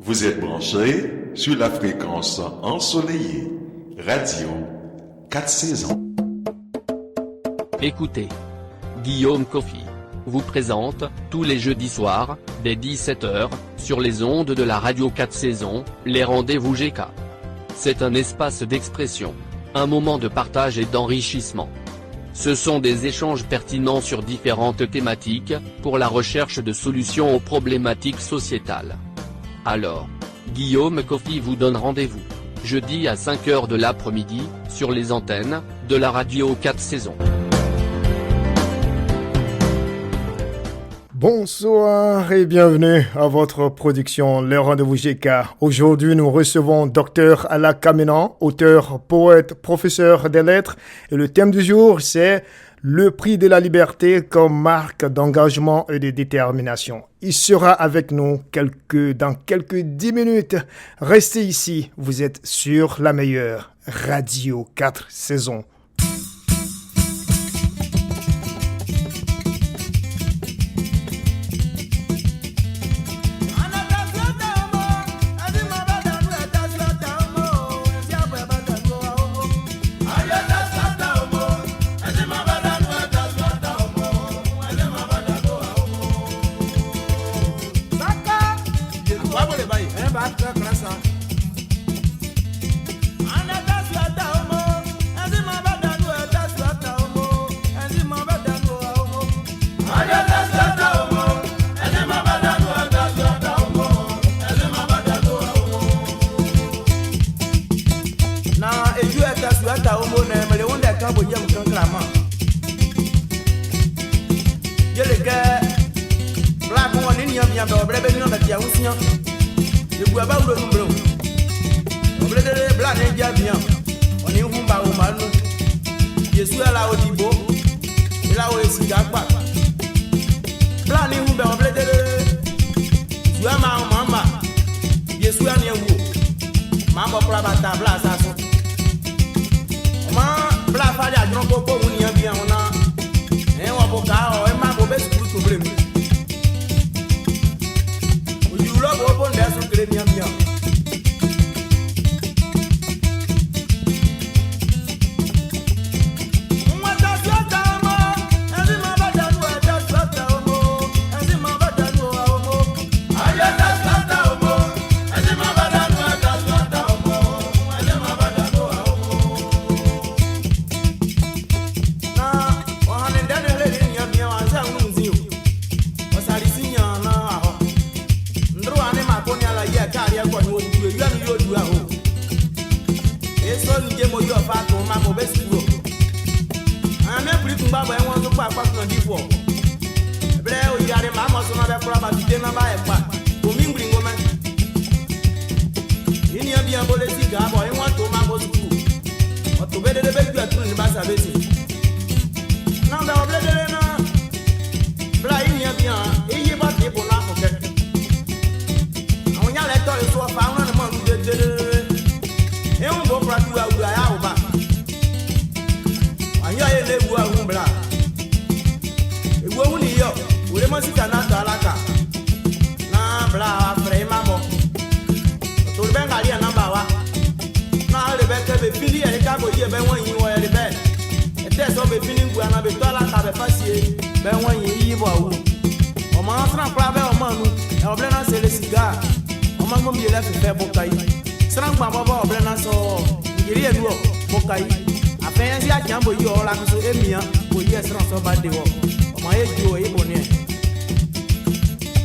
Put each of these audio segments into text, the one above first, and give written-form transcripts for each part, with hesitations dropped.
Vous êtes branchés sur la fréquence ensoleillée, radio 4 saisons. Écoutez, Guillaume Kofi vous présente, tous les jeudis soirs, dès 17h, sur les ondes de la radio 4 saisons, les rendez-vous GK. C'est un espace d'expression, un moment de partage et d'enrichissement. Ce sont des échanges pertinents sur différentes thématiques, pour la recherche de solutions aux problématiques sociétales. Alors, Guillaume Kofi vous donne rendez-vous, jeudi à 5h de l'après-midi, sur les antennes, de la radio 4 saisons. Bonsoir et bienvenue à votre production Le Rendez-vous GK. Aujourd'hui, nous recevons Dr Ala Kamenan, auteur, poète, professeur des lettres. Et le thème du jour, c'est le prix de la liberté comme marque d'engagement et de détermination. Il sera avec nous dans quelques 10 minutes. Restez ici, vous êtes sur la meilleure radio 4 saisons.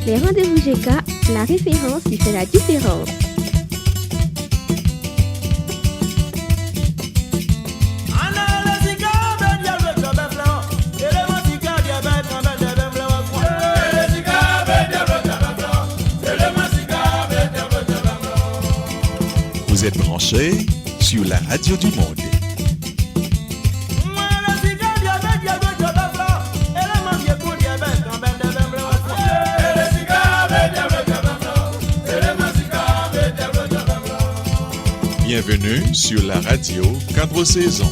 Les rendez-vous GK, la référence qui fait la différence. Vous êtes branchés sur la radio du monde. Bienvenue sur la radio 4 saisons.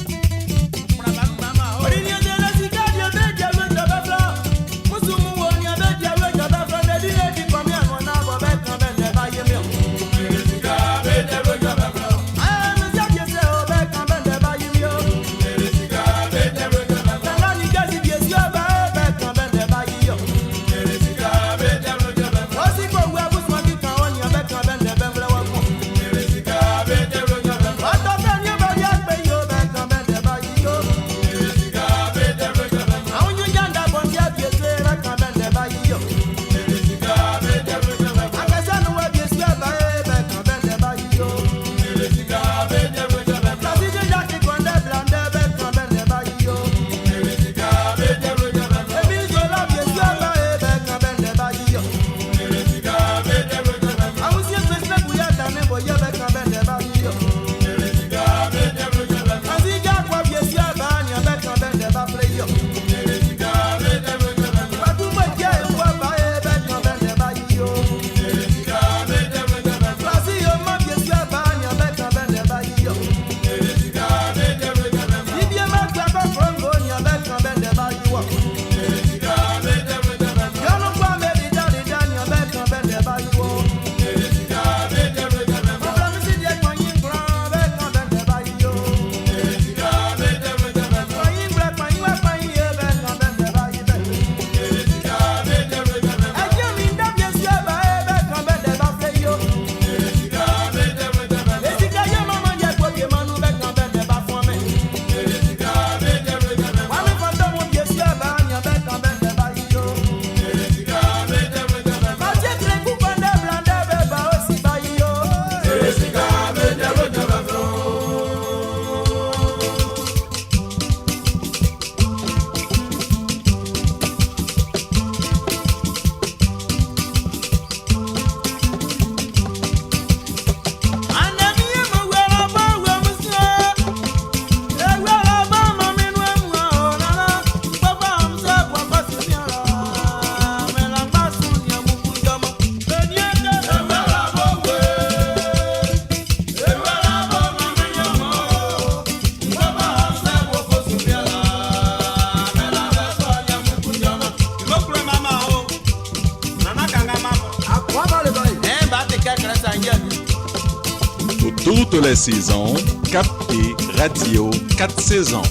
Pour toutes les saisons, captez Radio 4 saisons.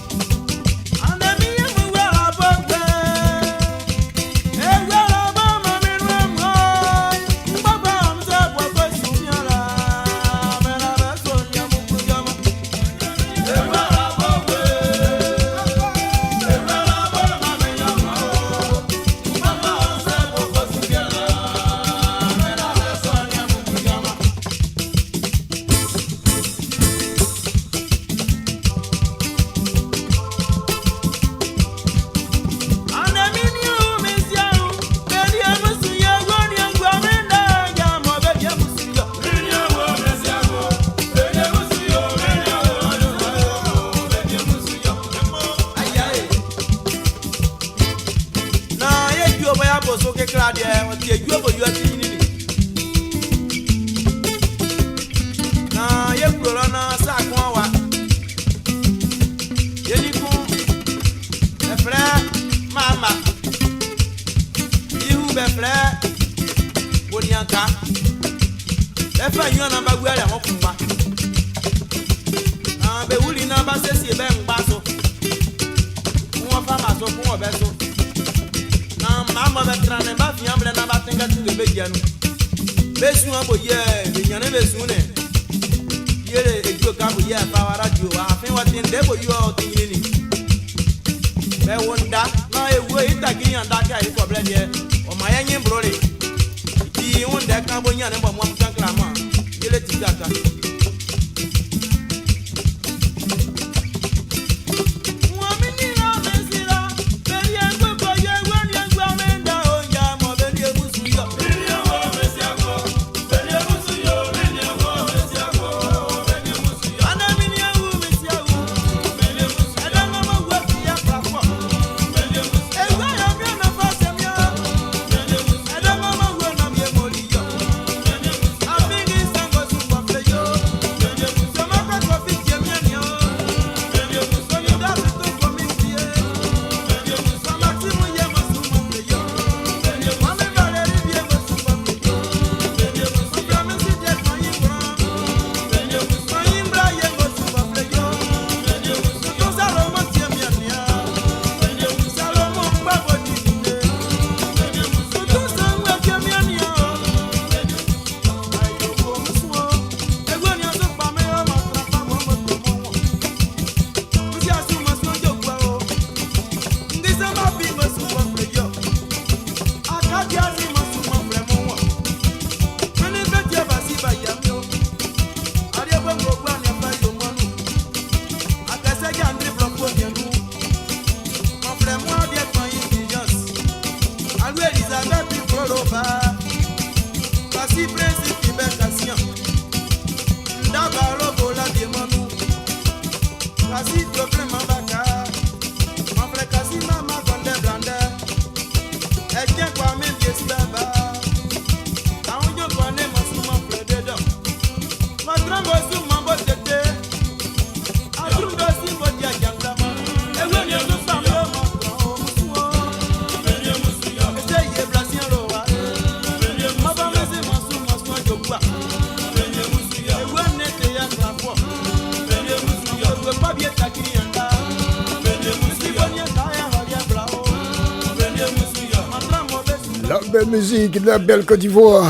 Musique de la belle Côte d'Ivoire.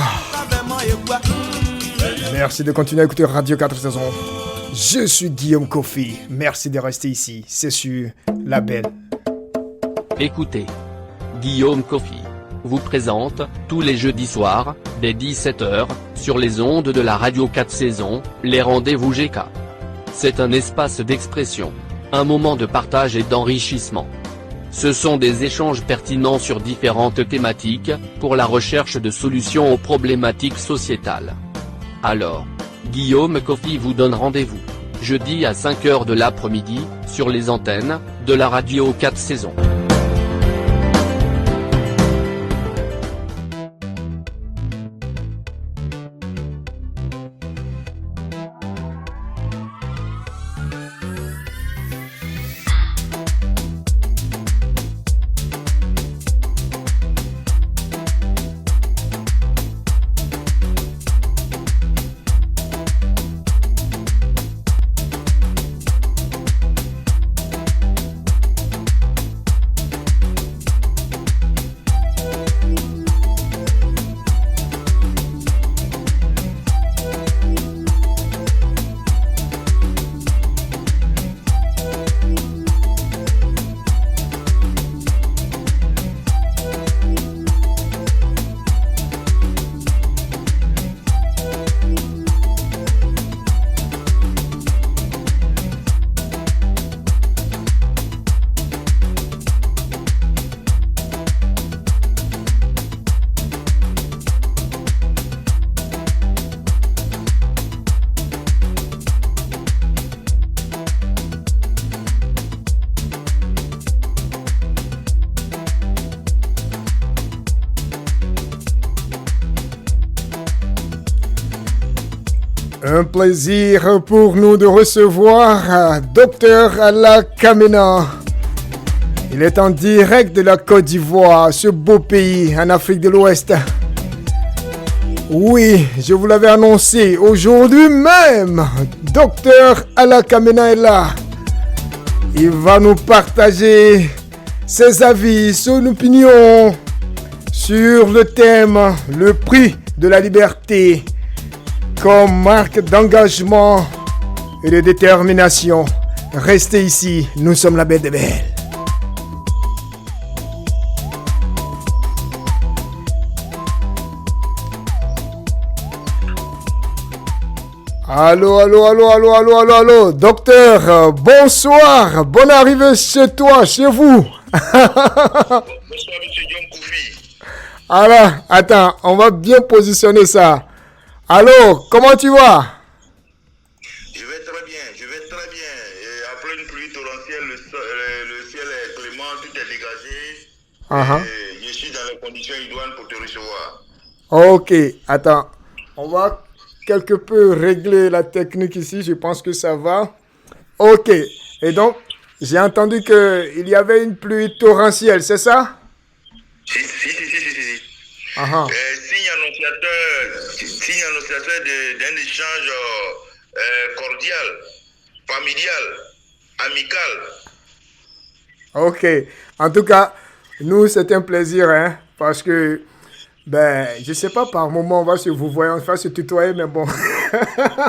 Merci de continuer à écouter Radio 4 saisons. Je suis Guillaume Kofi. Merci de rester ici. C'est sur la belle. Écoutez, Guillaume Kofi vous présente tous les jeudis soirs, dès 17h, sur les ondes de la Radio 4 saisons, les rendez-vous GK. C'est un espace d'expression, un moment de partage et d'enrichissement. Ce sont des échanges pertinents sur différentes thématiques, pour la recherche de solutions aux problématiques sociétales. Alors, Guillaume Kofi vous donne rendez-vous, jeudi à 5h de l'après-midi, sur les antennes de la Radio 4 saisons. Un plaisir pour nous de recevoir Dr Alla Kamena. Il est en direct de la Côte d'Ivoire, ce beau pays en Afrique de l'Ouest. Oui, je vous l'avais annoncé, aujourd'hui même, Dr Alla Kamena est là. Il va nous partager ses avis, son opinion sur le thème, le prix de la liberté comme marque d'engagement et de détermination. Restez ici, nous sommes la Belle des Belles. Allô, docteur, bonsoir, bonne arrivée chez toi, chez vous. Bonsoir, monsieur John Koufi. Alors, attends, on va bien positionner ça. Allô, comment tu vas? Je vais très bien. Et après une pluie torrentielle, le ciel est clément, tout est dégagé. Et je suis dans les conditions idoines pour te recevoir. Ok, attends, on va quelque peu régler la technique ici, je pense que ça va. Ok, et donc, j'ai entendu qu'il y avait une pluie torrentielle, c'est ça? Si. Signe annonciateur d'un échange cordial, familial, amical. Ok, en tout cas, nous, c'est un plaisir, hein, parce que, je sais pas, par moment, on va se vous voir, on va se tutoyer, mais bon,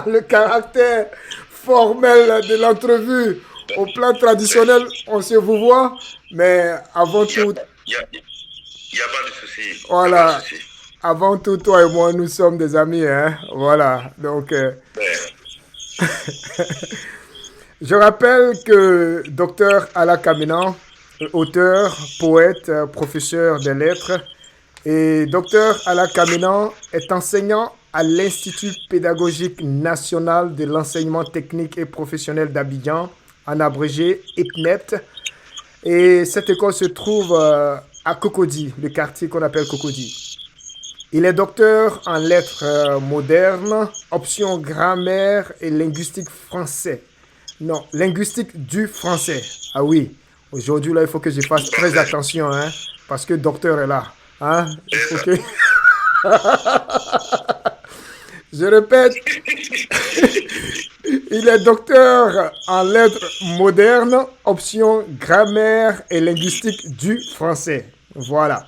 le caractère formel de l'entrevue, au plan traditionnel, on se vous voit, mais avant tout... Il n'y a pas de souci. Voilà. Avant tout, toi et moi, nous sommes des amis, hein. Voilà. Donc, je rappelle que Dr Alla Kamena, auteur, poète, professeur des lettres, et Dr Alla Kamena est enseignant à l'Institut pédagogique national de l'enseignement technique et professionnel d'Abidjan, en abrégé IPNET. Et cette école se trouve à Cocody, le quartier qu'on appelle Cocody. Il est docteur en lettres modernes, option grammaire et linguistique français. Non, linguistique du français. Ah oui, aujourd'hui là, il faut que je fasse très attention, hein, parce que docteur est là. Hein? Il faut que... Je répète, il est docteur en lettres modernes, option grammaire et linguistique du français. Voilà.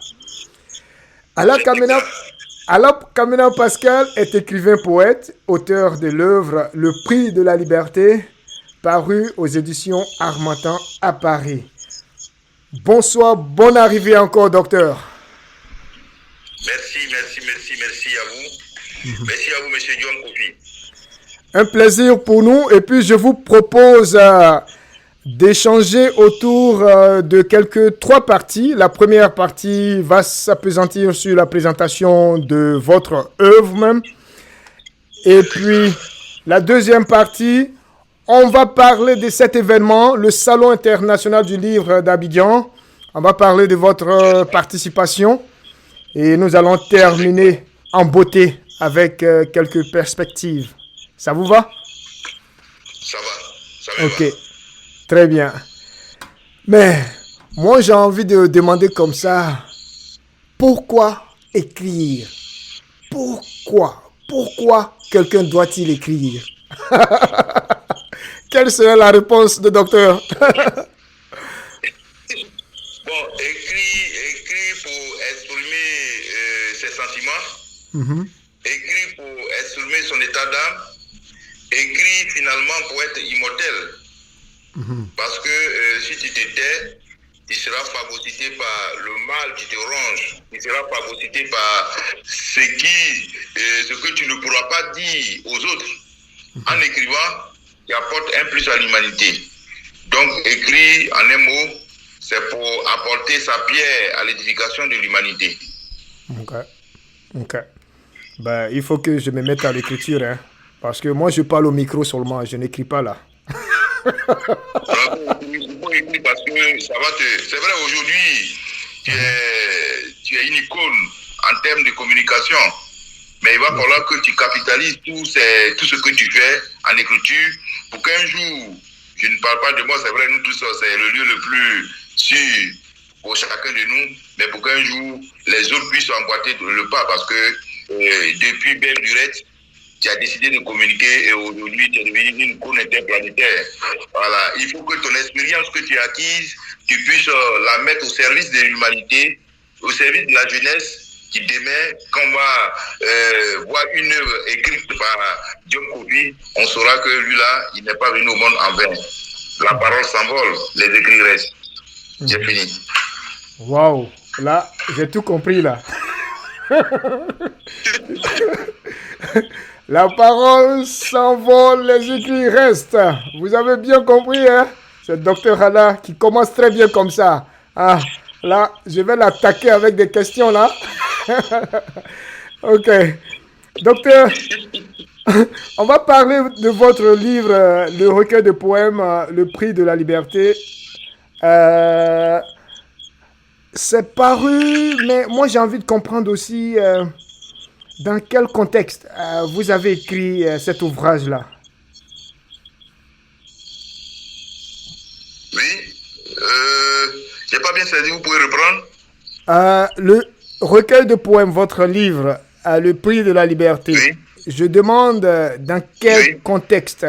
Alla Kamena Pascal est écrivain poète, auteur de l'œuvre Le Prix de la Liberté, paru aux éditions Harmattan à Paris. Bonsoir, bonne arrivée encore, docteur. Merci à vous. Merci à vous, monsieur John Koufi. Un plaisir pour nous. Et puis, je vous propose d'échanger autour de trois parties. La première partie va s'appesantir sur la présentation de votre œuvre même. Et puis, la deuxième partie, on va parler de cet événement, le Salon international du livre d'Abidjan. On va parler de votre participation. Et nous allons terminer en beauté avec quelques perspectives. Ça vous va? Ça va. Ok, très bien. Mais moi, j'ai envie de demander comme ça, pourquoi écrire? Pourquoi quelqu'un doit-il écrire? Quelle serait la réponse du docteur? Bon, écrit pour exprimer ses sentiments, écrit pour exprimer son état d'âme, écrit finalement pour être immortel. Parce que si tu te tais, tu seras phagocyté par le mal qui te ronge, tu seras phagocyté par ce que tu ne pourras pas dire aux autres. En écrivant, tu apportes un plus à l'humanité. Donc, écrire en un mot, c'est pour apporter sa pierre à l'édification de l'humanité. Ok. Il faut que je me mette à l'écriture, hein, parce que moi, je parle au micro seulement, je n'écris pas là. Il faut écrire parce que ça va te... C'est vrai, aujourd'hui, tu es une icône en termes de communication. Mais il va falloir que tu capitalises tout ce que tu fais en écriture pour qu'un jour, je ne parle pas de moi, c'est vrai, nous tous, c'est le lieu le plus sûr pour chacun de nous, mais pour qu'un jour, les autres puissent emboîter le pas parce que depuis belle lurette, tu as décidé de communiquer et aujourd'hui, tu es devenu une cône interplanétaire. Voilà. Il faut que ton expérience que tu as acquise, tu puisses la mettre au service de l'humanité, au service de la jeunesse, qui demain, quand on va voir une œuvre écrite par Diom Kofi, on saura que lui-là, il n'est pas venu au monde en vain. La parole s'envole, les écrits restent. J'ai fini. Waouh, là, j'ai tout compris là. La parole s'envole, les écrits restent. Vous avez bien compris, hein? C'est le docteur Hala qui commence très bien comme ça. Ah, là, je vais l'attaquer avec des questions là. Ok. Docteur, on va parler de votre livre, le recueil de poèmes, Le prix de la liberté. C'est paru, mais moi j'ai envie de comprendre aussi dans quel contexte vous avez écrit cet ouvrage-là. Oui, j'ai pas bien saisi, vous pouvez reprendre? Le recueil de poèmes, votre livre, Le prix de la liberté. Oui. Je demande dans quel contexte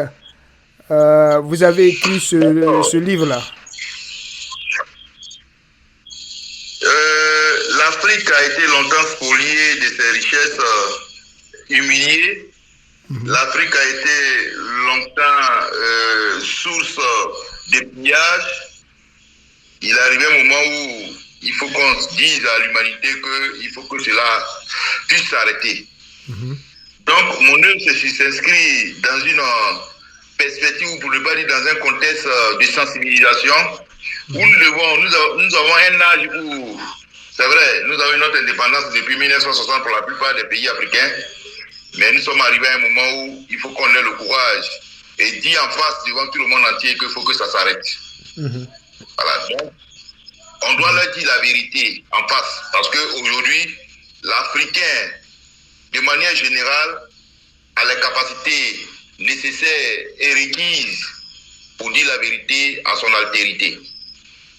vous avez écrit ce livre-là. L'Afrique a été longtemps spoliée de ses richesses, humiliée. L'Afrique a été longtemps source de pillage. Il arrive un moment où il faut qu'on dise à l'humanité qu'il faut que cela puisse s'arrêter. Donc, mon œuvre s'inscrit dans une perspective, ou pour ne pas dire dans un contexte de sensibilisation, où nous avons un âge où, c'est vrai, nous avons notre indépendance depuis 1960 pour la plupart des pays africains, mais nous sommes arrivés à un moment où il faut qu'on ait le courage et dire en face devant tout le monde entier qu'il faut que ça s'arrête. Voilà. Donc, on doit leur dire la vérité en face, parce qu'aujourd'hui, l'Africain, de manière générale, a les capacités nécessaires et requises pour dire la vérité à son altérité.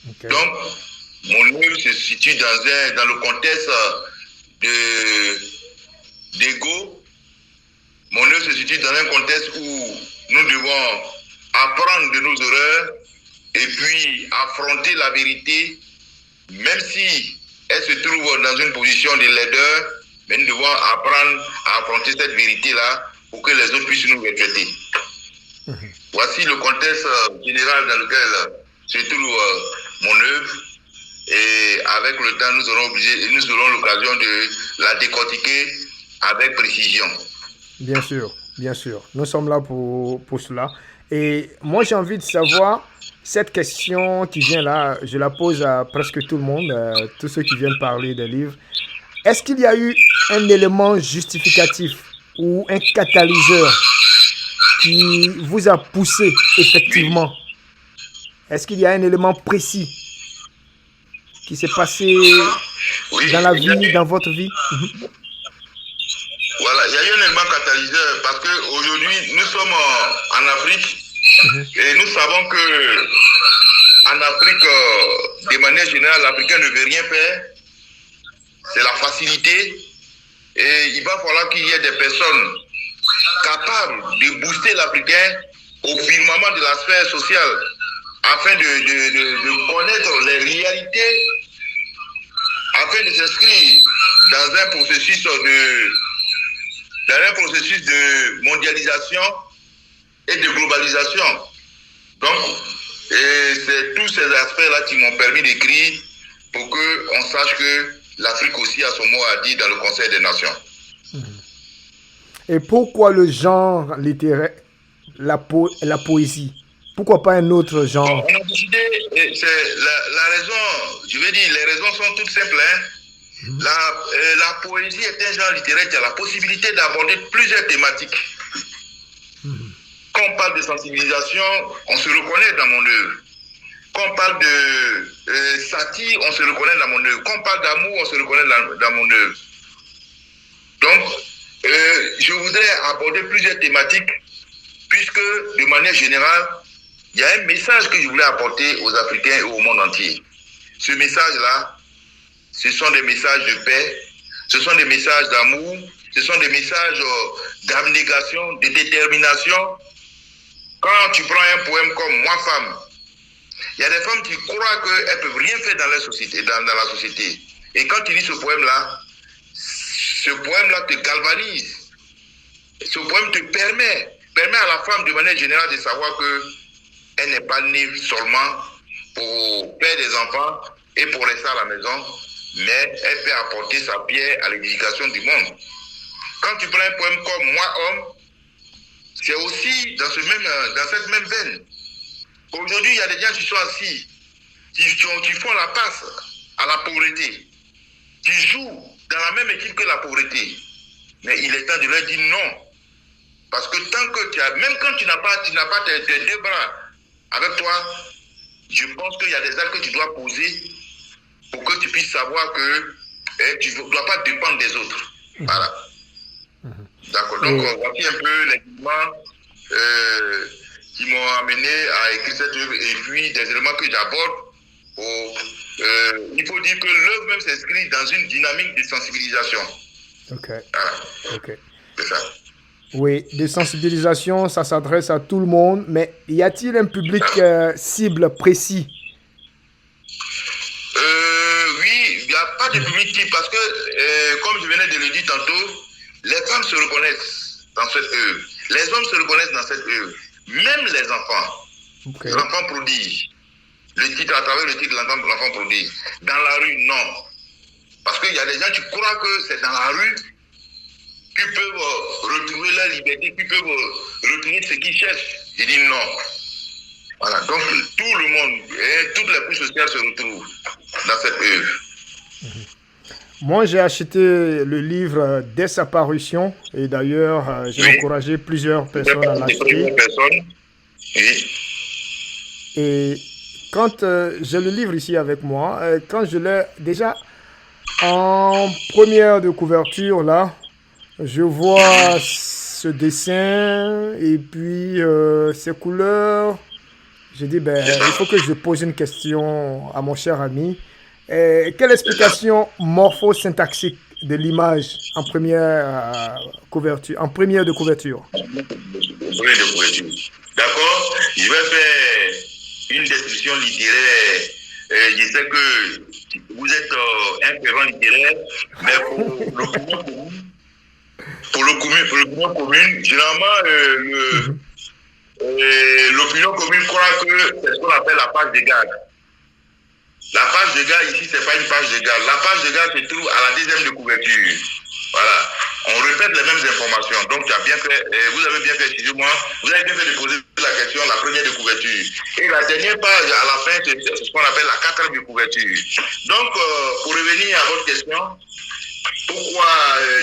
Okay. Donc, mon œuvre se situe dans le contexte d'ego. Mon œuvre se situe dans un contexte où nous devons apprendre de nos erreurs et puis affronter la vérité, même si elle se trouve dans une position de laideur, mais nous devons apprendre à affronter cette vérité-là pour que les autres puissent nous retraiter. Voici le contexte général dans lequel se trouve mon œuvre. Et avec le temps, nous aurons l'occasion de la décortiquer avec précision. Bien sûr. Nous sommes là pour cela. Et moi, j'ai envie de savoir, cette question qui vient là, je la pose à presque tout le monde, tous ceux qui viennent parler des livres. Est-ce qu'il y a eu un élément justificatif ou un catalyseur qui vous a poussé effectivement? Est-ce qu'il y a un élément précis qui s'est passé dans la vie, dans votre vie? Voilà, il y a eu un élément catalyseur parce qu'aujourd'hui, nous sommes en Afrique et nous savons que en Afrique, de manière générale, l'Africain ne veut rien faire. C'est la facilité et il va falloir qu'il y ait des personnes capables de booster l'Africain au firmament de la sphère sociale afin de connaître les réalités, afin de s'inscrire dans un processus de mondialisation et de globalisation. Donc, c'est tous ces aspects-là qui m'ont permis d'écrire pour qu'on sache que l'Afrique aussi a son mot à dire dans le Conseil des Nations. Et pourquoi le genre littéraire, la poésie? Pourquoi pas un autre genre? Bon, on a décidé, c'est la raison, je veux dire, les raisons sont toutes simples. La poésie est un genre littéraire qui a la possibilité d'aborder plusieurs thématiques. Quand on parle de sensibilisation, on se reconnaît dans mon œuvre. Quand on parle de satire, on se reconnaît dans mon œuvre. Quand on parle d'amour, on se reconnaît dans mon œuvre. Donc, je voudrais aborder plusieurs thématiques, puisque de manière générale, il y a un message que je voulais apporter aux Africains et au monde entier. Ce message-là, ce sont des messages de paix, ce sont des messages d'amour, ce sont des messages d'abnégation, de détermination. Quand tu prends un poème comme Moi femme, il y a des femmes qui croient qu'elles ne peuvent rien faire dans la société, dans la société. Et quand tu lis ce poème-là te galvanise. Ce poème te permet à la femme de manière générale de savoir qu'elle n'est pas née seulement pour faire des enfants et pour rester à la maison, mais elle peut apporter sa pierre à l'éducation du monde. Quand tu prends un poème comme Moi homme, c'est aussi dans cette même veine. Aujourd'hui, il y a des gens qui sont assis, qui font la passe à la pauvreté, qui jouent dans la même équipe que la pauvreté. Mais il est temps de leur dire non. Parce que tant que même quand tu n'as pas tes deux bras avec toi, je pense qu'il y a des actes que tu dois poser pour que tu puisses savoir que tu ne dois pas dépendre des autres. Voilà. D'accord. Donc, voici un peu les éléments qui m'ont amené à écrire cette œuvre et puis des éléments que j'aborde. Il faut dire que l'œuvre même s'inscrit dans une dynamique de sensibilisation. Ok. Voilà. Ok. C'est ça. Oui, de sensibilisation, ça s'adresse à tout le monde, mais y a-t-il un public cible précis? Oui, il n'y a pas de public type parce que, comme je venais de le dire tantôt, les femmes se reconnaissent dans cette œuvre. Les hommes se reconnaissent dans cette œuvre. Même les enfants. Okay. L'enfant prodige. À travers le titre, l'enfant prodige. Dans la rue, non. Parce qu'il y a des gens qui croient que c'est dans la rue qu'ils peuvent retrouver leur liberté, qu'ils peuvent retrouver ce qu'ils cherchent. Je dis non. Voilà. Donc, tout le monde, toutes les couches sociales se retrouvent dans cette œuvre. Moi, j'ai acheté le livre dès sa parution et d'ailleurs, j'ai encouragé plusieurs personnes à l'acheter. Oui. Et quand j'ai le livre ici avec moi, quand je l'ai déjà en première de couverture, là, je vois ce dessin et puis ces couleurs. J'ai dit, il faut que je pose une question à mon cher ami. Quelle explication morpho-syntaxique de l'image en première couverture, en première de couverture? D'accord, je vais faire une description littéraire. Je sais que vous êtes un fervent littéraire, mais pour l'opinion commune, généralement, l'opinion commune croit que c'est ce qu'on appelle la page de garde. La page de garde ici, c'est pas une page de garde. La page de garde se trouve à la deuxième de couverture. Voilà. On répète les mêmes informations. Donc, tu as bien fait, vous avez bien fait, excusez-moi, vous avez bien fait de poser la question, la première de couverture. Et la dernière page, à la fin, c'est ce qu'on appelle la quatrième de couverture. Donc, pour revenir à votre question, pourquoi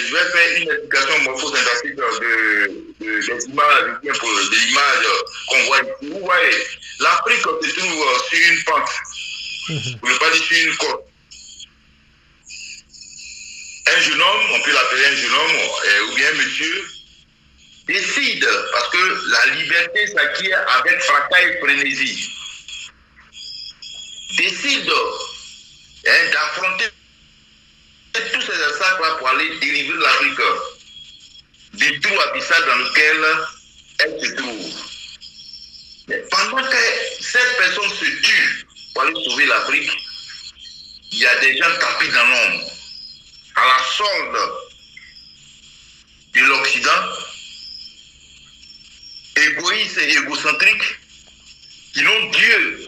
je vais faire une explication morpho-syntaxique des images, de l'image qu'on voit ici. Vous voyez, l'Afrique se trouve sur une pente. Pour ne pas dire sur une côte. Un jeune homme, on peut l'appeler un jeune homme ou bien un monsieur, décide, parce que la liberté s'acquiert avec fracas et frénésie, décide d'affronter tous ces obstacles pour aller délivrer l'Afrique du trou abyssal dans lequel elle se trouve. Mais pendant que cette personne se tue pour aller sauver l'Afrique, il y a des gens tapis dans l'ombre, à la solde de l'Occident, égoïstes et égocentriques, qui n'ont Dieu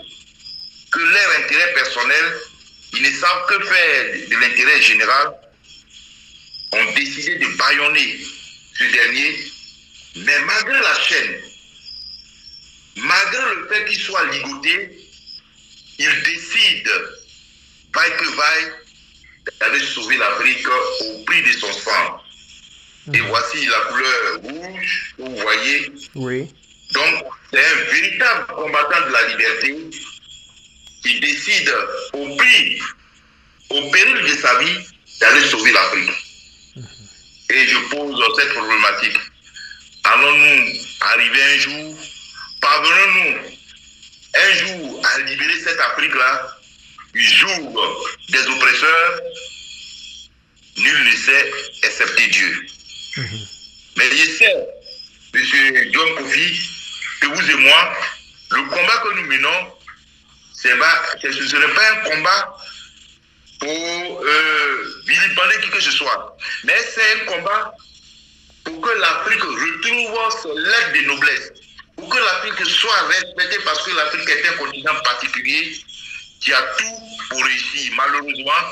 que leur intérêt personnel, ils ne savent que faire de l'intérêt général, ont décidé de bâillonner ce dernier, mais malgré la chaîne, malgré le fait qu'il soit ligoté, il décide, vaille que vaille, d'aller sauver l'Afrique au prix de son sang. Et voici la couleur rouge, vous voyez. Oui. Donc, c'est un véritable combattant de la liberté qui décide, au péril de sa vie, d'aller sauver l'Afrique. et je pose cette problématique. Allons-nous arriver un jour, parvenons-nous un jour à libérer cette Afrique-là du joug des oppresseurs? Nul ne sait, excepté Dieu. Mais je sais, M. John Kofi, que vous et moi, le combat que nous menons, ce ne serait pas un combat pour vilipender qui que ce soit, mais c'est un combat pour que l'Afrique retrouve son lettre de noblesse, pour que l'Afrique soit respectée, parce que l'Afrique est un continent particulier qui a tout pour réussir. Malheureusement,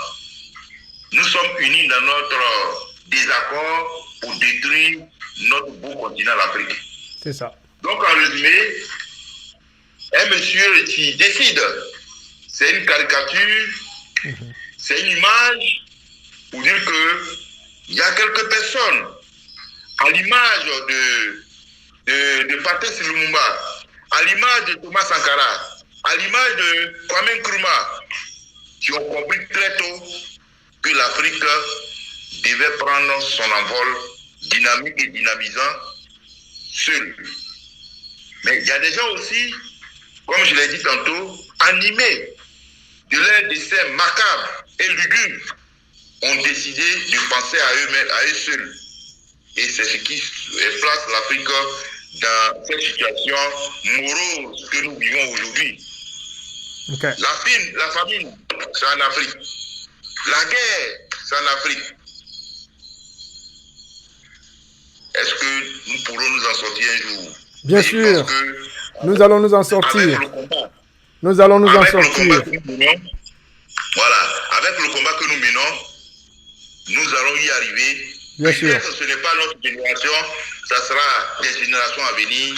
nous sommes unis dans notre désaccord pour détruire notre beau continent, l'Afrique. C'est ça. Donc, en résumé, un monsieur qui décide, c'est une caricature, c'est une image pour dire qu'il y a quelques personnes, à l'image de Patrice Lumumba, à l'image de Thomas Sankara, à l'image de Kwame Nkrumah, qui ont compris très tôt que l'Afrique devait prendre son envol dynamique et dynamisant seul. Mais il y a des gens aussi, comme je l'ai dit tantôt, animés de leur destin macabre et lugubre, ont décidé de penser à eux-mêmes, à eux seuls. Et c'est ce qui place l'Afrique dans cette situation morose que nous vivons aujourd'hui. Okay. La famine, c'est en Afrique. La guerre, c'est en Afrique. Est-ce que nous pourrons nous en sortir un jour? Bien sûr, nous allons nous en sortir. Nous allons nous en sortir. Voilà, avec le combat que nous menons, nous allons y arriver. Bien sûr. Peut-être que ce n'est pas notre génération, ça sera des générations à venir.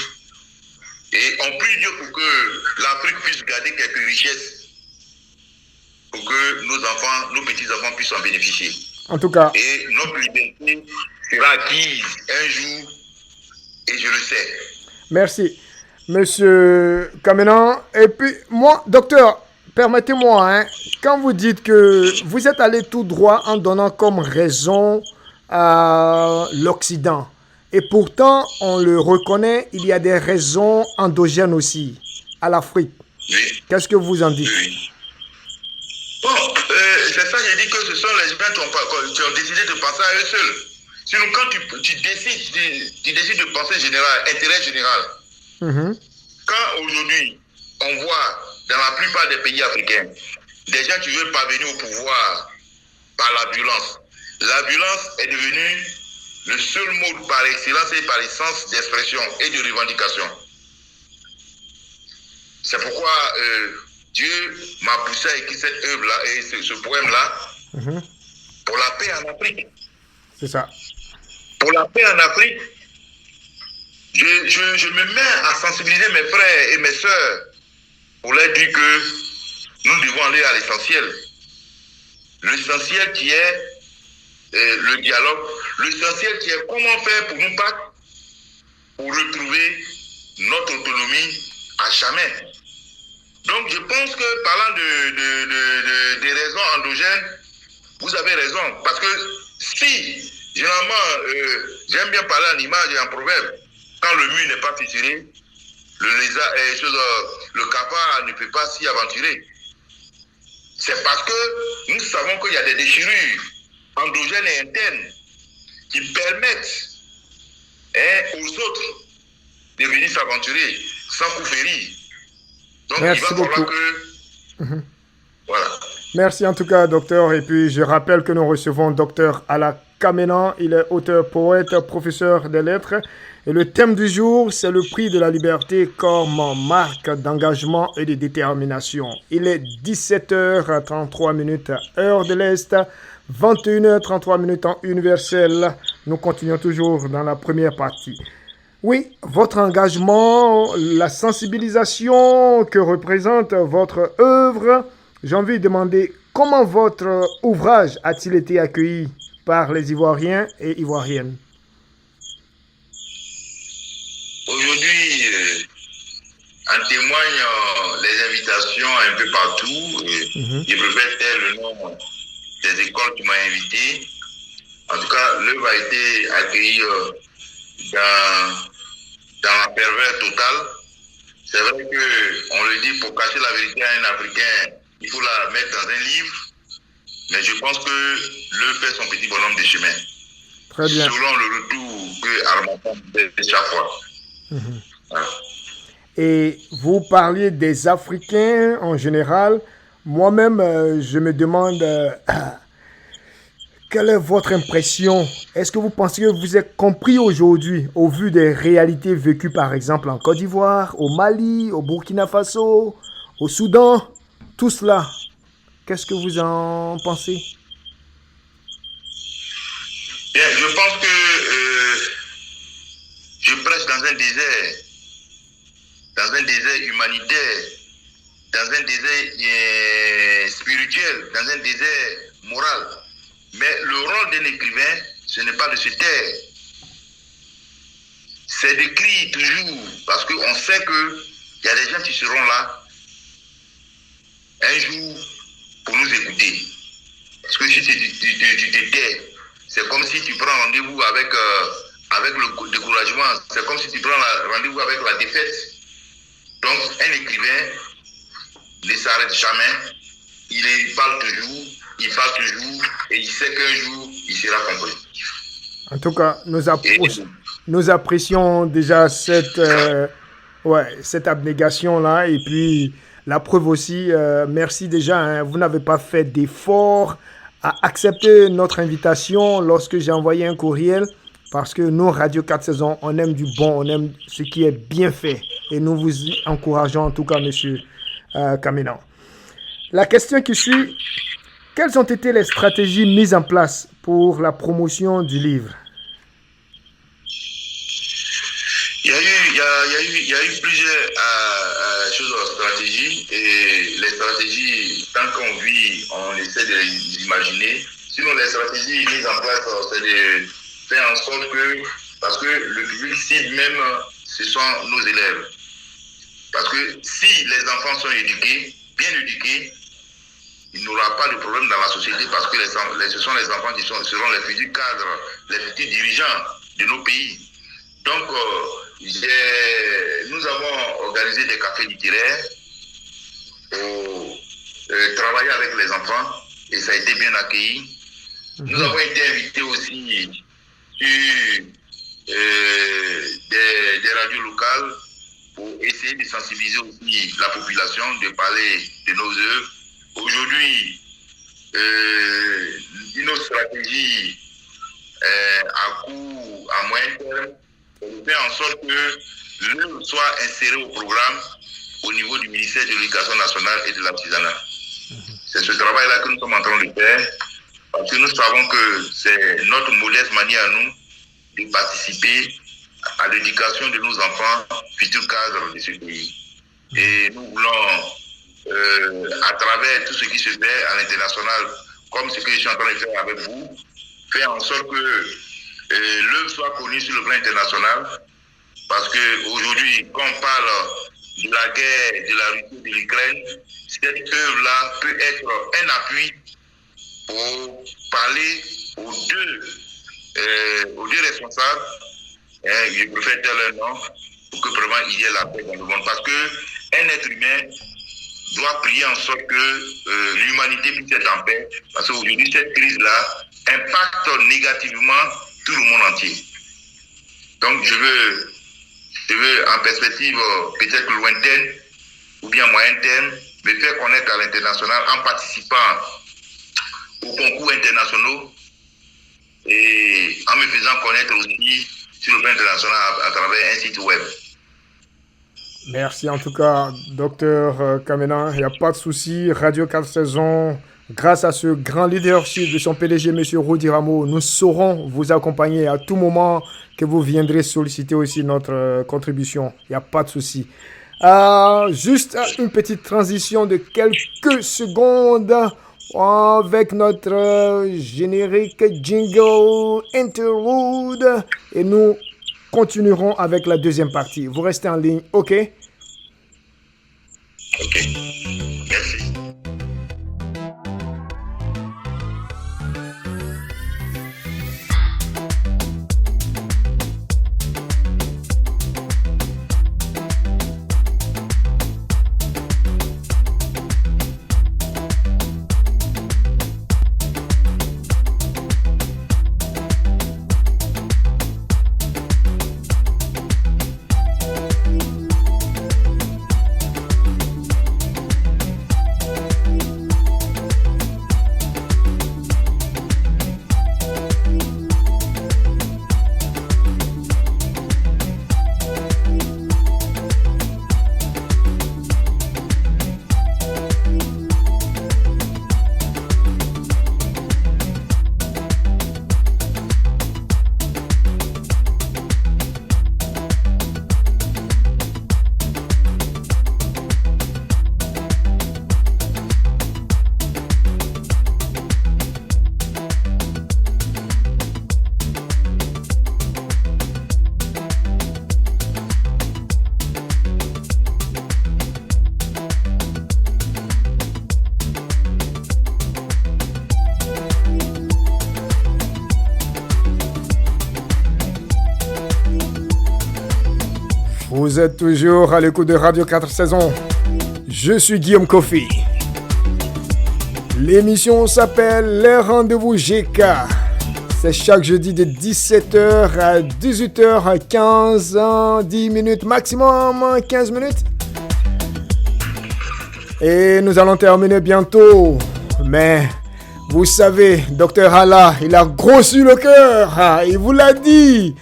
Et on prie Dieu pour que l'Afrique puisse garder quelques richesses, pour que nos enfants, nos petits-enfants puissent en bénéficier. En tout cas. Et notre liberté sera acquise un jour, et je le sais. Merci, Monsieur Kamenan. Et puis, moi, docteur, permettez-moi, hein, quand vous dites que vous êtes allé tout droit en donnant comme raison à l'Occident, et pourtant, on le reconnaît, il y a des raisons endogènes aussi à l'Afrique. Oui. Qu'est-ce que vous en dites? Oui. Bon, c'est ça, j'ai dit que ce sont les gens qui ont décidé de penser à eux seuls. Sinon, quand tu décides de penser général, intérêt général, quand aujourd'hui, on voit dans la plupart des pays africains, des gens qui veulent parvenir au pouvoir par la violence. La violence est devenue le seul mode par excellence et par essence d'expression et de revendication. C'est pourquoi Dieu m'a poussé à écrire cette œuvre-là et ce poème-là pour la paix en Afrique. C'est ça. Pour la paix en Afrique, je me mets à sensibiliser mes frères et mes sœurs pour leur dire que nous devons aller à l'essentiel. L'essentiel qui est le dialogue, l'essentiel qui est comment faire pour nous battre, pour retrouver notre autonomie à jamais. Donc je pense que parlant des raisons endogènes, vous avez raison. Parce que si, généralement, j'aime bien parler en image et en proverbe, quand le mur n'est pas fissuré, le cafard ne peut pas s'y aventurer. C'est parce que nous savons qu'il y a des déchirures endogènes et internes qui permettent aux autres de venir s'aventurer sans coup férir. Donc merci il va falloir beaucoup. Que... Voilà. Merci en tout cas, docteur. Et puis, je rappelle que nous recevons docteur Ala Kamenan. Il est auteur, poète, professeur des lettres. Et le thème du jour, c'est le prix de la liberté comme marque d'engagement et de détermination. Il est 17h33, heure de l'Est, 21h33 en universel. Nous continuons toujours dans la première partie. Oui, votre engagement, la sensibilisation que représente votre œuvre, j'ai envie de demander comment votre ouvrage a-t-il été accueilli par les Ivoiriens et Ivoiriennes? Aujourd'hui, en témoignent les invitations un peu partout. Je préfère taire le nom des écoles qui m'ont invité. En tout cas, l'œuvre a été accueillie dans la ferveur totale. C'est vrai qu'on le dit, pour cacher la vérité à un Africain, il faut la mettre dans un livre. Mais je pense que l'œuvre fait son petit bonhomme de chemin. Très bien. Selon le retour que Harmattan fait chaque fois. Voilà. Et vous parliez des Africains en général. Moi-même, je me demande quelle est votre impression? Est-ce que vous pensez que vous êtes compris aujourd'hui au vu des réalités vécues par exemple en Côte d'Ivoire, au Mali, au Burkina Faso, au Soudan? Tout cela, qu'est-ce que vous en pensez? Bien, je pense que je prêche dans un désert humanitaire, dans un désert spirituel, dans un désert moral. Mais le rôle d'un écrivain, ce n'est pas de se taire. C'est d'écrire toujours, parce qu'on sait qu'il y a des gens qui seront là un jour pour nous écouter. Parce que si tu te tais, c'est comme si tu prends rendez-vous avec le découragement, c'est comme si tu prends rendez-vous avec la défaite. Donc, un écrivain ne s'arrête jamais, il parle toujours, et il sait qu'un jour, il sera compris. En tout cas, nous apprécions déjà cette abnégation-là. Et puis, la preuve aussi, merci déjà. Hein, vous n'avez pas fait d'effort à accepter notre invitation lorsque j'ai envoyé un courriel. Parce que nous, Radio 4 Saisons, on aime du bon, on aime ce qui est bien fait. Et nous vous encourageons en tout cas, monsieur Kamenan. La question qui suit, quelles ont été les stratégies mises en place pour la promotion du livre? Il y a eu plusieurs choses en stratégie. Et les stratégies, tant qu'on vit, on essaie de les imaginer. Sinon, les stratégies mises en place, c'est de faire en sorte que, parce que le public cible même, ce sont nos élèves. Parce que si les enfants sont éduqués, bien éduqués, il n'y aura pas de problème dans la société parce que ce sont les enfants qui seront les futurs cadres, les futurs dirigeants de nos pays. Donc, nous avons organisé des cafés littéraires pour travailler avec les enfants et ça a été bien accueilli. Nous avons été invités aussi sur des radios locales pour essayer de sensibiliser aussi la population, de parler de nos œuvres. Aujourd'hui, une stratégie à court, à moyen terme, c'est de faire en sorte que l'œuvre soit insérée au programme au niveau du ministère de l'Éducation nationale et de l'artisanat. C'est ce travail-là que nous sommes en train de faire, parce que nous savons que c'est notre modeste manière à nous de participer à l'éducation de nos enfants, futurs cadres de ce pays. Et nous voulons, à travers tout ce qui se fait à l'international, comme ce que je suis en train de faire avec vous, faire en sorte que l'œuvre soit connue sur le plan international. Parce qu'aujourd'hui, quand on parle de la guerre, de la Russie, de l'Ukraine, cette œuvre-là peut être un appui pour parler aux deux responsables, je préfère dire leur nom, pour que vraiment il y ait la paix dans le monde. Parce qu'un être humain doit prier en sorte que l'humanité puisse être en paix. Parce qu'aujourd'hui, cette crise-là impacte négativement tout le monde entier. Donc, je veux en perspective peut-être lointaine ou bien moyen terme, me faire connaître à l'international en participant aux concours internationaux et en me faisant connaître aussi sur le plan international à travers un site web. Merci en tout cas, Dr Kamenan. Il n'y a pas de souci. Radio 4 Saisons, grâce à ce grand leadership de son PDG, M. Rudi Rameau, nous saurons vous accompagner à tout moment que vous viendrez solliciter aussi notre contribution. Il n'y a pas de souci. Juste une petite transition de quelques secondes avec notre générique jingle interlude et nous continuerons avec la deuxième partie. Vous restez en ligne, ok? Ok. Merci. Vous êtes toujours à l'écoute de Radio 4 Saisons. Je suis Guillaume Kofi. L'émission s'appelle Les Rendez-vous GK. C'est chaque jeudi de 17h à 18h15, 10 minutes maximum, 15 minutes. Et nous allons terminer bientôt. Mais vous savez, Dr Allah, il a grossi le cœur. Il vous l'a dit.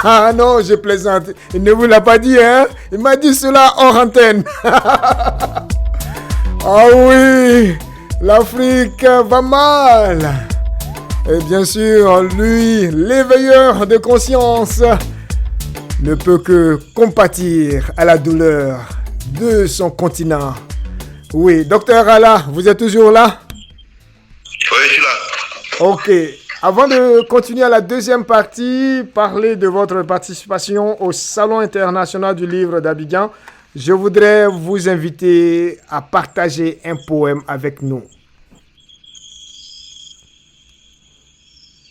Ah non, je plaisante. Il ne vous l'a pas dit, hein? Il m'a dit cela hors antenne. Ah oui, l'Afrique va mal. Et bien sûr, lui, l'éveilleur de conscience, ne peut que compatir à la douleur de son continent. Oui, Docteur Allah, vous êtes toujours là? Oui, je suis là. Ok. Avant de continuer à la deuxième partie, parler de votre participation au Salon international du livre d'Abidjan, je voudrais vous inviter à partager un poème avec nous.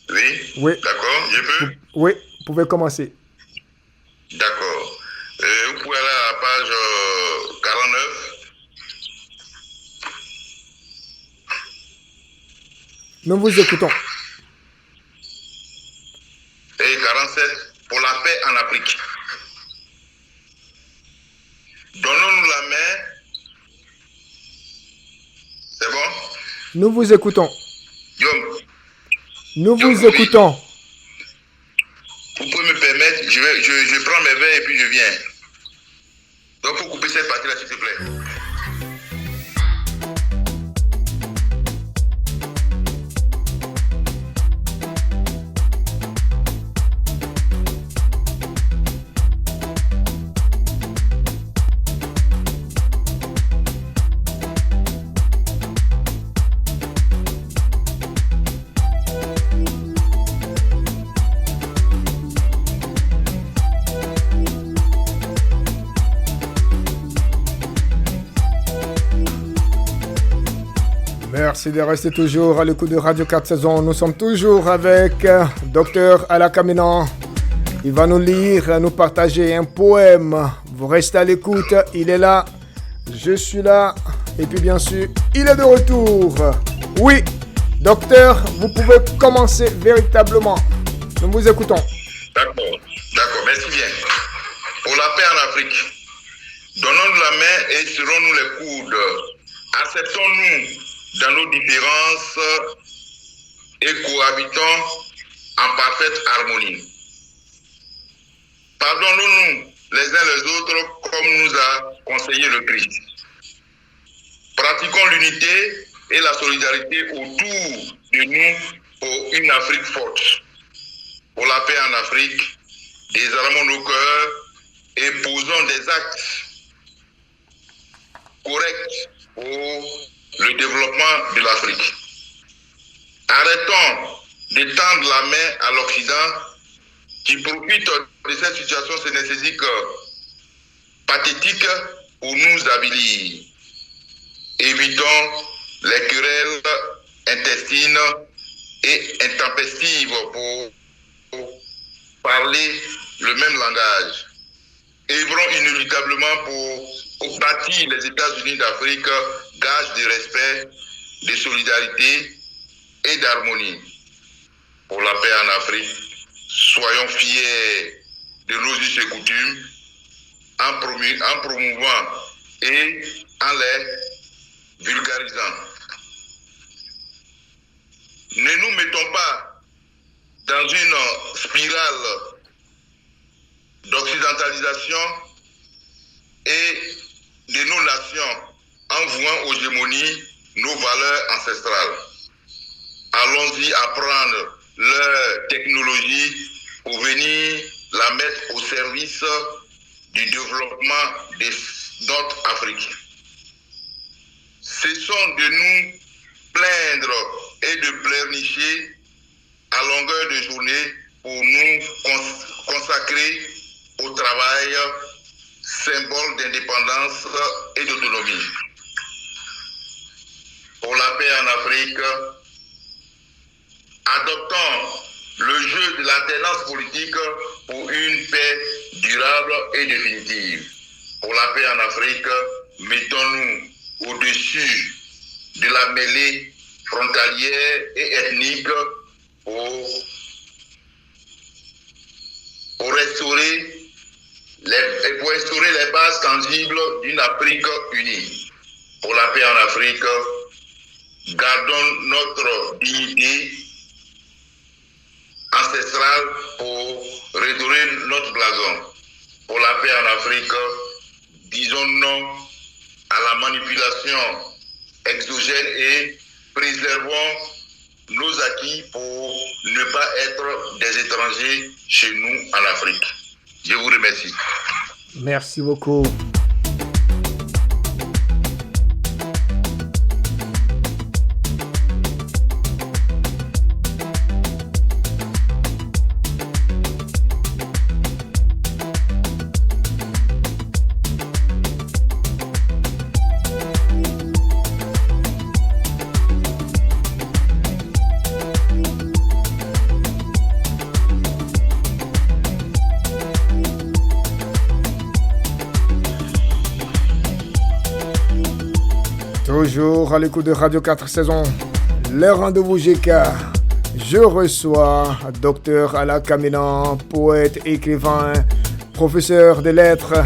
Oui. Oui. D'accord, je peux? Oui, vous pouvez commencer. D'accord. Vous pouvez aller à la page 49. Nous vous écoutons. Et 47, pour la paix en Afrique. Donnons-nous la main. C'est bon? Nous vous écoutons. Guillaume. Nous Guillaume, vous écoutons. Vous pouvez me permettre, je prends mes verres et puis je viens. Donc, il faut couper cette partie-là, s'il te plaît. Merci de rester toujours à l'écoute de Radio 4 Saisons. Nous sommes toujours avec Dr Allah Kaminan. Il va nous lire, nous partager un poème. Vous restez à l'écoute, il est là, je suis là. Et puis bien sûr, il est de retour. Oui, docteur, vous pouvez commencer véritablement. Nous vous écoutons. D'accord, merci bien. Pour la paix en Afrique, donnons-nous la main et serrons-nous les coudes. Acceptons-nous dans nos différences et cohabitons en parfaite harmonie. Pardonnons-nous les uns les autres comme nous a conseillé le Christ. Pratiquons l'unité et la solidarité autour de nous pour une Afrique forte. Pour la paix en Afrique, désarmons nos cœurs et posons des actes corrects pour le développement de l'Afrique. Arrêtons de tendre la main à l'Occident qui profite de cette situation sénécésique pathétique pour nous avilir. Évitons les querelles intestines et intempestives pour parler le même langage. Œuvrons inéluctablement pour bâtir les États-Unis d'Afrique, gage de respect, de solidarité et d'harmonie. Pour la paix en Afrique, soyons fiers de nos us et coutumes en promouvant et en les vulgarisant. Ne nous mettons pas dans une spirale d'occidentalisation et de nos nations en vouant aux gémonies nos valeurs ancestrales. Allons-y apprendre leur technologie pour venir la mettre au service du développement de notre Afrique. Cessons de nous plaindre et de pleurnicher à longueur de journée pour nous consacrer au travail, symbole d'indépendance et d'autonomie. Pour la paix en Afrique, adoptons le jeu de l'alternance politique pour une paix durable et définitive. Pour la paix en Afrique, mettons-nous au-dessus de la mêlée frontalière et ethnique pour instaurer les bases tangibles d'une Afrique unie. Pour la paix en Afrique, gardons notre dignité ancestrale pour redorer notre blason. Pour la paix en Afrique, disons non à la manipulation exogène et préservons nos acquis pour ne pas être des étrangers chez nous en Afrique. Je vous remercie. Merci beaucoup. Toujours à l'écoute de Radio 4 Saisons, le rendez-vous GK. Je reçois Dr Ala Kaminan, poète, écrivain, professeur de lettres,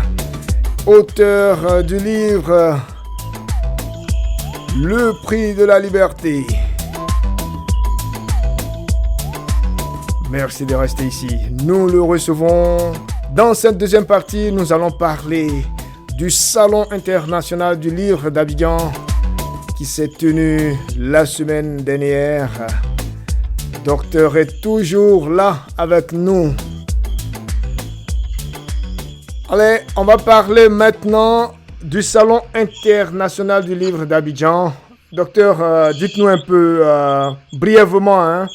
auteur du livre Le prix de la liberté. Merci de rester ici. Nous le recevons. Dans cette deuxième partie, nous allons parler du Salon international du livre d'Abidjan qui s'est tenu la semaine dernière. Docteur est toujours là avec nous. Allez, on va parler maintenant du Salon international du livre d'Abidjan. Docteur, dites-nous un peu brièvement,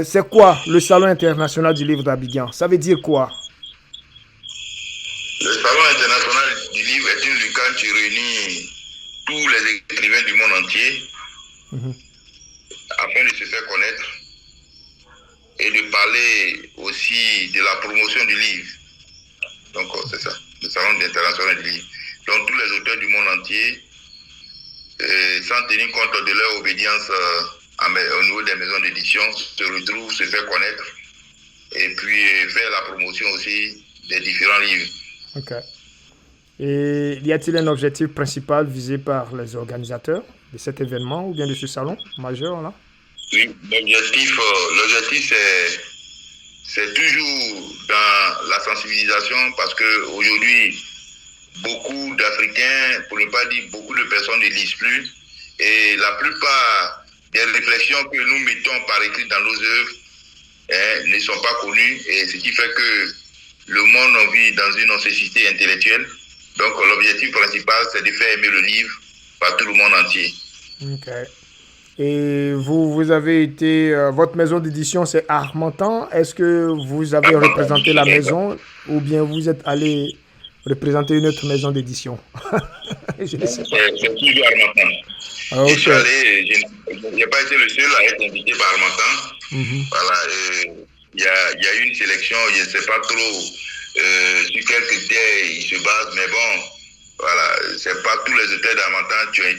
c'est quoi le Salon international du livre d'Abidjan? Ça veut dire quoi? Le Salon international du livre est une lucane qui réunit tous les écrivains du monde entier afin de se faire connaître et de parler aussi de la promotion du livre. Donc c'est ça, le Salon international du livre. Donc tous les auteurs du monde entier, sans tenir compte de leur obédience au niveau des maisons d'édition, se retrouvent, se faire connaître et puis faire la promotion aussi des différents livres. Ok. Et y a-t-il un objectif principal visé par les organisateurs de cet événement ou bien de ce salon majeur là? Oui, l'objectif c'est toujours dans la sensibilisation parce qu'aujourd'hui, beaucoup d'Africains, pour ne pas dire beaucoup de personnes ne lisent plus et la plupart des réflexions que nous mettons par écrit dans nos œuvres ne sont pas connues et ce qui fait que le monde vit dans une nécessité intellectuelle. Donc l'objectif principal, c'est de faire aimer le livre par tout le monde entier. Ok. Et vous avez été... votre maison d'édition, c'est Harmattan. Est-ce que vous avez représenté la maison ou bien vous êtes allé représenter une autre maison d'édition? Je ne sais pas. C'est toujours Harmattan. Ah, okay. Je n'ai pas été le seul à être invité par Harmattan. Voilà. Il y a une sélection, je ne sais pas trop sur quels critères ils se basent, mais bon, voilà, c'est pas tous les auteurs d'Harmattan qui ont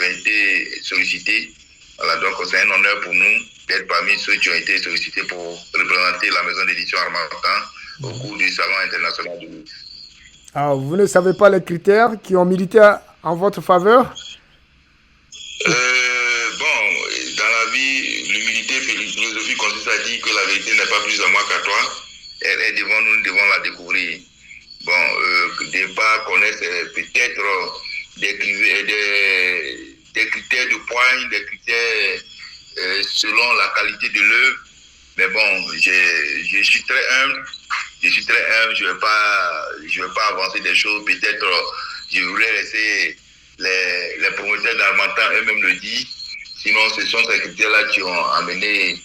été sollicités. Voilà, donc c'est un honneur pour nous d'être parmi ceux qui ont été sollicités pour représenter la maison d'édition Harmattan au cours du Salon international du livre. Alors, vous ne savez pas les critères qui ont milité en votre faveur? Bon, dans la vie, l'humilité philosophie consiste à dire que la vérité n'est pas plus à moi qu'à toi. Elle est devant nous, nous devons la découvrir. Bon, de ne pas connaître peut-être des critères de poigne, des critères selon la qualité de l'œuvre. Mais bon, je suis très humble. Je ne vais pas avancer des choses. Peut-être je voulais laisser les promoteurs d'Harmattan eux-mêmes le dire. Sinon, ce sont ces critères-là qui ont amené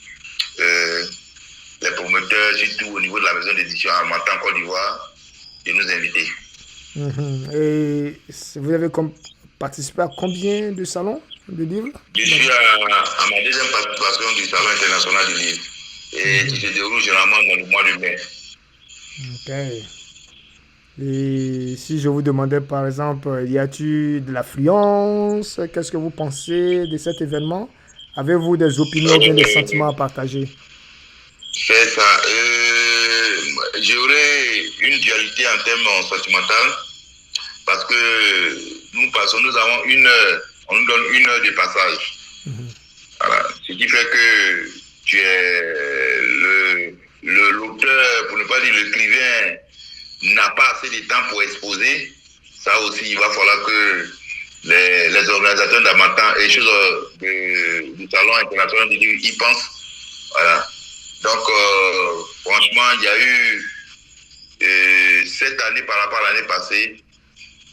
les promoteurs, surtout au niveau de la maison d'édition Harmattan Côte d'Ivoire, de nous inviter. Et vous avez participé à combien de salons de livres? Je suis à ma deuxième participation du Salon international du livre, et qui se déroule généralement dans le mois de mai. Ok. Et si je vous demandais par exemple, y a-t-il de l'affluence? Qu'est-ce que vous pensez de cet événement? Avez-vous des opinions ou bien des sentiments à partager? C'est ça. J'aurais une dualité en termes sentimental parce que nous avons une heure, on nous donne une heure de passage. Voilà. Ce qui fait que tu es l'auteur, pour ne pas dire l'écrivain, n'a pas assez de temps pour exposer. Ça aussi, il va falloir que les organisateurs d'Hamatan et choses du salon international y pensent. Voilà. Donc, franchement, il y a eu cette année par rapport à l'année passée,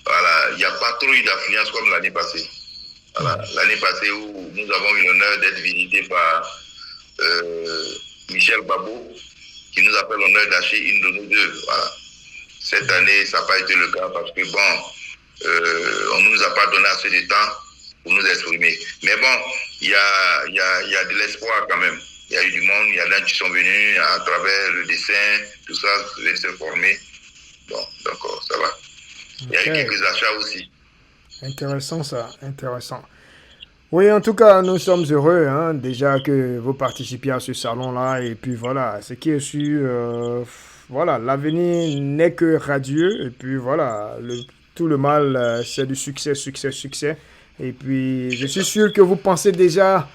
voilà, il n'y a pas trop eu d'affluence comme l'année passée. Voilà, l'année passée où nous avons eu l'honneur d'être visités par Michel Babo, qui nous a fait l'honneur d'acheter une de nos œuvres. Voilà. Cette année, ça n'a pas été le cas parce que on ne nous a pas donné assez de temps pour nous exprimer. Mais bon, il y a de l'espoir quand même. Il y a eu du monde, il y en a qui sont venus à travers le dessin, tout ça, se former. Bon, donc ça va. Il y a eu quelques achats aussi. Intéressant ça, intéressant. Oui, en tout cas, nous sommes heureux hein, déjà que vous participiez à ce salon-là. Et puis voilà, ce qui est sûr, voilà, l'avenir n'est que radieux. Et puis voilà, tout le mal, c'est du succès, succès, succès. Et puis, je suis sûr que vous pensez déjà